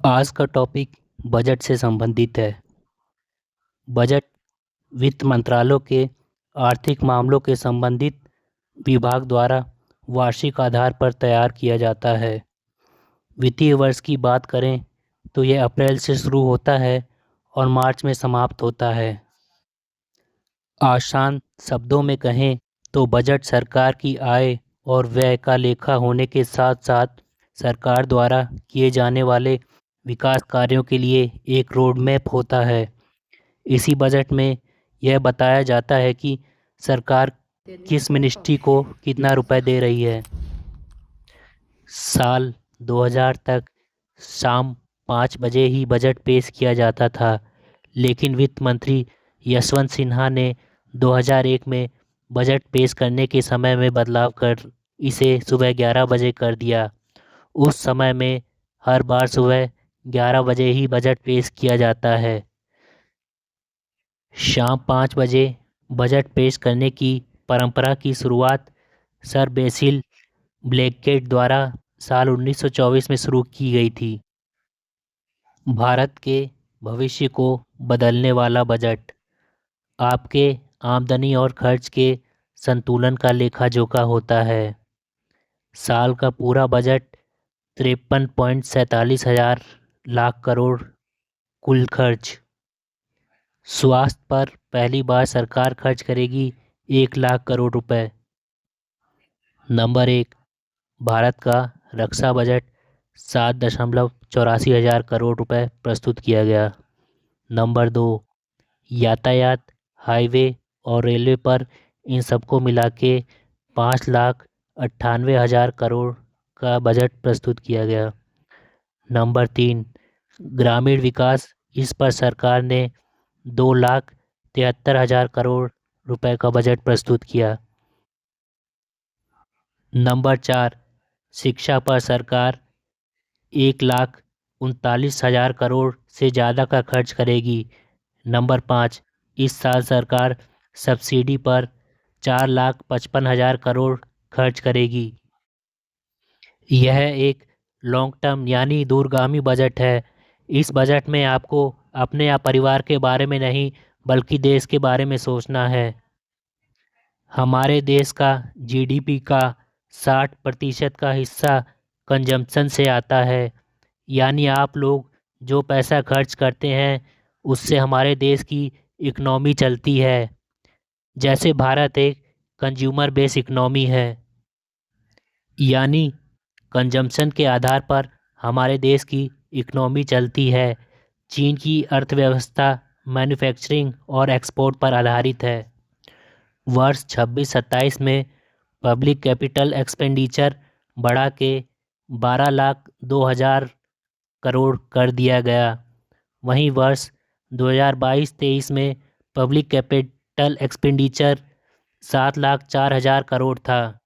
आज का topic budget से संबंधित है। बजट वित्त मंत्रालय के आर्थिक मामलों के संबंधित विभाग द्वारा वार्षिक आधार पर तैयार किया जाता है। वित्तीय वर्ष की बात करें तो यह अप्रैल से शुरू होता है और मार्च में समाप्त होता है। आसान शब्दों में कहें तो बजट सरकार की आय और व्यय का लेखा होने के साथ साथ सरकार द्वारा किए जाने वाले विकास कार्यों के लिए एक रोड मैप होता है। इसी बजट में यह बताया जाता है कि सरकार किस मिनिस्ट्री को कितना रुपए दे रही है। साल 2000 तक शाम 5 बजे ही बजट पेश किया जाता था, लेकिन वित्त मंत्री यशवंत सिन्हा ने 2001 में बजट पेश करने के समय में बदलाव कर इसे सुबह 11 बजे कर दिया। उस समय में हर बार सुबह 11 बजे ही बजट पेश किया जाता है। शाम 5 बजे बजट पेश करने की परंपरा की शुरुआत सर बेसिल ब्लैंकेट द्वारा साल 1924 में शुरू की गई थी। भारत के भविष्य को बदलने वाला बजट आपके आमदनी और खर्च के संतुलन का लेखा जोखा होता है। साल का पूरा बजट 53.47 हजार लाख करोड़ कुल खर्च। स्वास्थ्य पर पहली बार सरकार खर्च करेगी 1 लाख करोड़ रुपए। नंबर 1, भारत का रक्षा बजट 7.84 हजार करोड़ रुपए प्रस्तुत किया गया। नंबर 2, यातायात, हाईवे और रेलवे पर इन सबको मिला के 5,98,000 करोड़ का बजट प्रस्तुत किया गया। नंबर 3, ग्रामीण विकास, इस पर सरकार ने 2,73,000 करोड़ रुपए का बजट प्रस्तुत किया। नंबर 4, शिक्षा पर सरकार 1,39,000 करोड़ से ज़्यादा का खर्च करेगी। नंबर 5, इस साल सरकार सब्सिडी पर 4,55,000 करोड़ खर्च करेगी। यह एक लॉन्ग टर्म यानी दूरगामी बजट है। इस बजट में आपको अपने या परिवार के बारे में नहीं बल्कि देश के बारे में सोचना है। हमारे देश का जीडीपी का 60% का हिस्सा कंजम्पशन से आता है, यानी आप लोग जो पैसा खर्च करते हैं उससे हमारे देश की इकनॉमी चलती है। जैसे भारत एक कंज्यूमर बेस इकनॉमी है, यानी कंजम्पशन के आधार पर हमारे देश की इकनॉमी चलती है। चीन की अर्थव्यवस्था मैन्युफैक्चरिंग और एक्सपोर्ट पर आधारित है। वर्ष 26-27 में पब्लिक कैपिटल एक्सपेंडिचर बढ़ा के 12,02,000 करोड़ कर दिया गया। वहीं वर्ष 2022-23 में पब्लिक कैपिटल एक्सपेंडिचर 7,04,000 करोड़ था।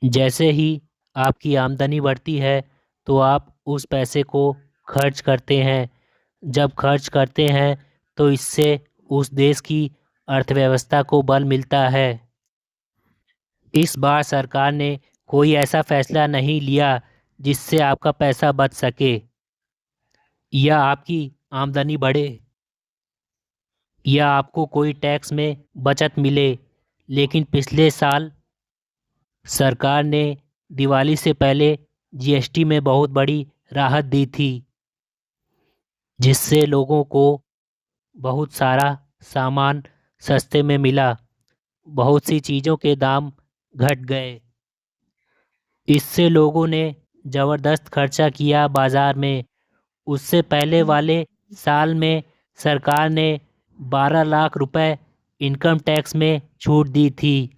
जैसे ही आपकी आमदनी बढ़ती है तो आप उस पैसे को खर्च करते हैं। जब खर्च करते हैं तो इससे उस देश की अर्थव्यवस्था को बल मिलता है। इस बार सरकार ने कोई ऐसा फैसला नहीं लिया जिससे आपका पैसा बच सके या आपकी आमदनी बढ़े या आपको कोई टैक्स में बचत मिले। लेकिन पिछले साल सरकार ने दिवाली से पहले जीएसटी में बहुत बड़ी राहत दी थी, जिससे लोगों को बहुत सारा सामान सस्ते में मिला। बहुत सी चीज़ों के दाम घट गए। इससे लोगों ने ज़बरदस्त खर्चा किया बाज़ार में। उससे पहले वाले साल में सरकार ने 12 लाख रुपए इनकम टैक्स में छूट दी थी।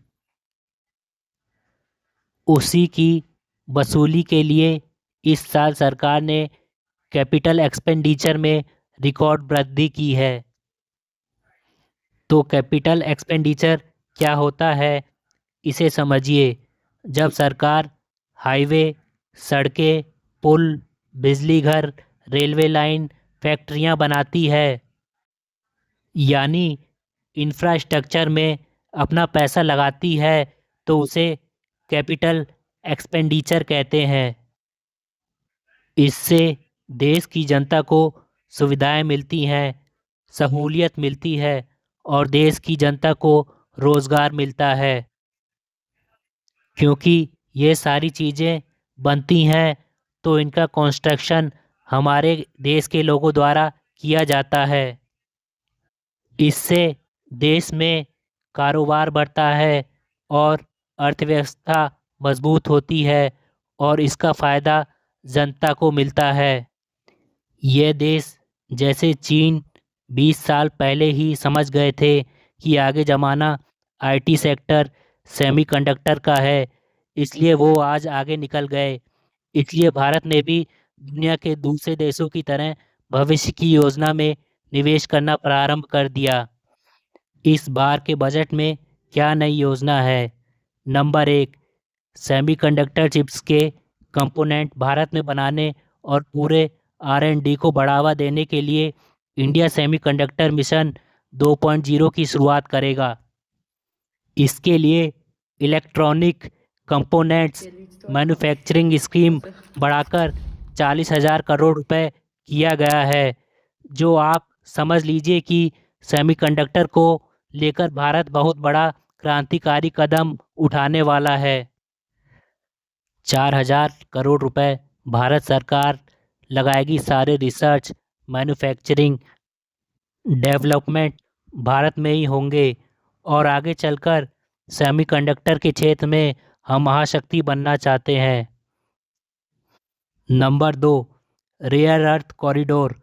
उसी की वसूली के लिए इस साल सरकार ने कैपिटल एक्सपेंडिचर में रिकॉर्ड वृद्धि की है। तो कैपिटल एक्सपेंडिचर क्या होता है, इसे समझिए। जब सरकार हाईवे, सड़कें, पुल, बिजली घर, रेलवे लाइन, फैक्ट्रियां बनाती है, यानी इंफ्रास्ट्रक्चर में अपना पैसा लगाती है, तो उसे कैपिटल एक्सपेंडिचर कहते हैं। इससे देश की जनता को सुविधाएं मिलती हैं, सहूलियत मिलती है और देश की जनता को रोजगार मिलता है। क्योंकि ये सारी चीज़ें बनती हैं तो इनका कंस्ट्रक्शन हमारे देश के लोगों द्वारा किया जाता है। इससे देश में कारोबार बढ़ता है और अर्थव्यवस्था मजबूत होती है और इसका फायदा जनता को मिलता है। ये देश जैसे चीन 20 साल पहले ही समझ गए थे कि आगे ज़माना आईटी सेक्टर सेमीकंडक्टर का है, इसलिए वो आज आगे निकल गए। इसलिए भारत ने भी दुनिया के दूसरे देशों की तरह भविष्य की योजना में निवेश करना प्रारंभ कर दिया। इस बार के बजट में क्या नई योजना है? नंबर 1, सेमीकंडक्टर चिप्स के कंपोनेंट भारत में बनाने और पूरे R&D को बढ़ावा देने के लिए इंडिया सेमीकंडक्टर मिशन 2.0 की शुरुआत करेगा। इसके लिए इलेक्ट्रॉनिक कंपोनेंट्स मैन्युफैक्चरिंग स्कीम बढ़ाकर 40,000 करोड़ रुपए किया गया है। जो आप समझ लीजिए कि सेमीकंडक्टर को लेकर भारत बहुत बड़ा क्रांतिकारी कदम उठाने वाला है। 4,000 करोड़ रुपए भारत सरकार लगाएगी। सारे रिसर्च मैन्युफैक्चरिंग डेवलपमेंट भारत में ही होंगे और आगे चलकर सेमीकंडक्टर के क्षेत्र में हम महाशक्ति बनना चाहते हैं। Number 2, rare earth corridor.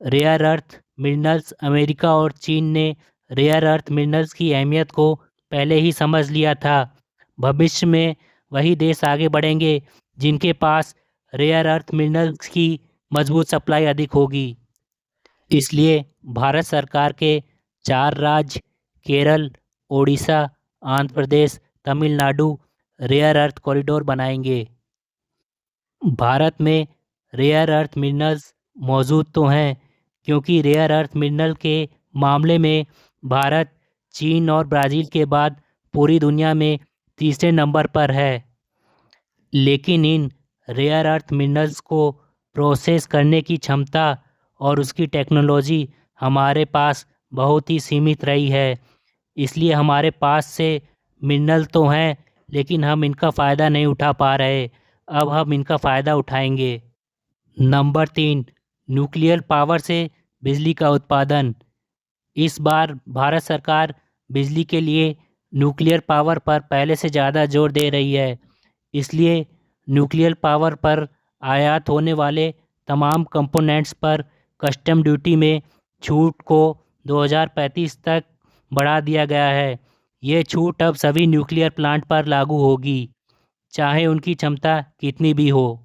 Rare earth minerals America और चीन ने रेयर अर्थ मिनरल्स की अहमियत को पहले ही समझ लिया था। भविष्य में वही देश आगे बढ़ेंगे जिनके पास रेयर अर्थ मिनरल्स की मजबूत सप्लाई अधिक होगी। इसलिए भारत सरकार के 4 राज्य Kerala, Odisha, Andhra Pradesh, Tamil Nadu rare earth corridor बनाएंगे। भारत में रेयर अर्थ मिनरल्स मौजूद तो हैं, क्योंकि रेयर अर्थ मिनरल के मामले में भारत चीन और ब्राज़ील के बाद पूरी दुनिया में तीसरे नंबर पर है। लेकिन इन रेयर अर्थ मिनरल्स को प्रोसेस करने की क्षमता और उसकी टेक्नोलॉजी हमारे पास बहुत ही सीमित रही है। इसलिए हमारे पास से मिनरल तो हैं, लेकिन हम इनका फ़ायदा नहीं उठा पा रहे। अब हम इनका फ़ायदा उठाएंगे। नंबर 3, न्यूक्लियर पावर से बिजली का उत्पादन। इस बार भारत सरकार बिजली के लिए न्यूक्लियर पावर पर पहले से ज़्यादा जोर दे रही है। इसलिए न्यूक्लियर पावर पर आयात होने वाले तमाम कंपोनेंट्स पर कस्टम ड्यूटी में छूट को 2035 तक बढ़ा दिया गया है। ये छूट अब सभी न्यूक्लियर प्लांट पर लागू होगी, चाहे उनकी क्षमता कितनी भी हो।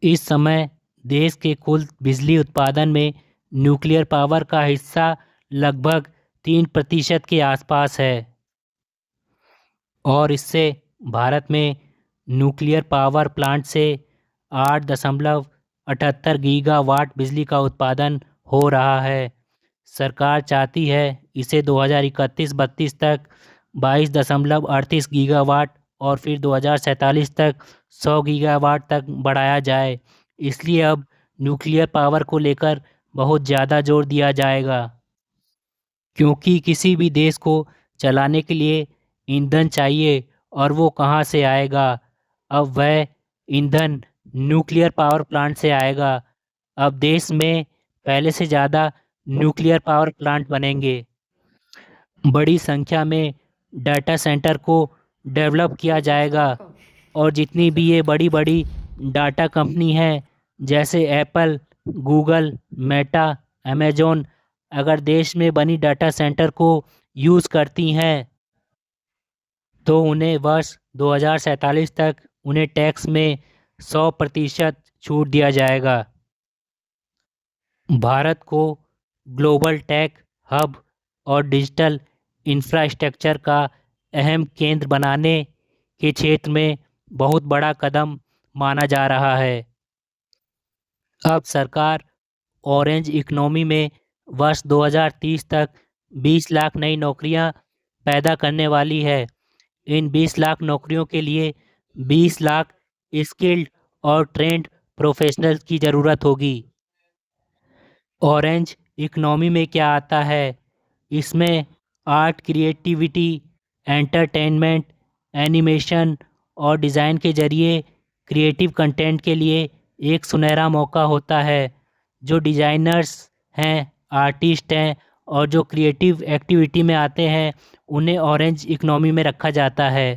इस समय देश के कुल बिजली उत्पादन में न्यूक्लियर पावर का हिस्सा लगभग 3% के आसपास है और इससे भारत में न्यूक्लियर पावर प्लांट से 8.78 गीगावाट बिजली का उत्पादन हो रहा है। सरकार चाहती है इसे 2031-32 तक 22.38 गीगावाट और फिर 2047 तक 100 गीगावाट तक बढ़ाया जाए। इसलिए अब न्यूक्लियर पावर को लेकर बहुत ज़्यादा जोर दिया जाएगा, क्योंकि किसी भी देश को चलाने के लिए ईंधन चाहिए और वो कहाँ से आएगा? अब वह ईंधन न्यूक्लियर पावर प्लांट से आएगा। अब देश में पहले से ज़्यादा न्यूक्लियर पावर प्लांट बनेंगे। बड़ी संख्या में डाटा सेंटर को डेवलप किया जाएगा और जितनी भी ये बड़ी बड़ी डाटा कंपनी हैं जैसे एप्पल, गूगल, मेटा, अमेजोन अगर देश में बनी डाटा सेंटर को यूज़ करती हैं तो उन्हें वर्ष 2047 तक उन्हें टैक्स में 100% छूट दिया जाएगा। भारत को ग्लोबल टेक हब और डिजिटल इंफ्रास्ट्रक्चर का अहम केंद्र बनाने के क्षेत्र में बहुत बड़ा कदम माना जा रहा है। अब सरकार ऑरेंज इकोनॉमी में वर्ष 2030 तक 20 लाख नई नौकरियां पैदा करने वाली है। इन 20 लाख नौकरियों के लिए 20 लाख स्किल्ड और ट्रेंड प्रोफेशनल की ज़रूरत होगी। ऑरेंज इकनॉमी में क्या आता है? इसमें आर्ट, क्रिएटिविटी, एंटरटेनमेंट, एनिमेशन और डिज़ाइन के ज़रिए क्रिएटिव कंटेंट के लिए एक सुनहरा मौका होता है। जो डिज़ाइनर्स हैं, आर्टिस्ट हैं और जो क्रिएटिव एक्टिविटी में आते हैं, उन्हें ऑरेंज इकनॉमी में रखा जाता है।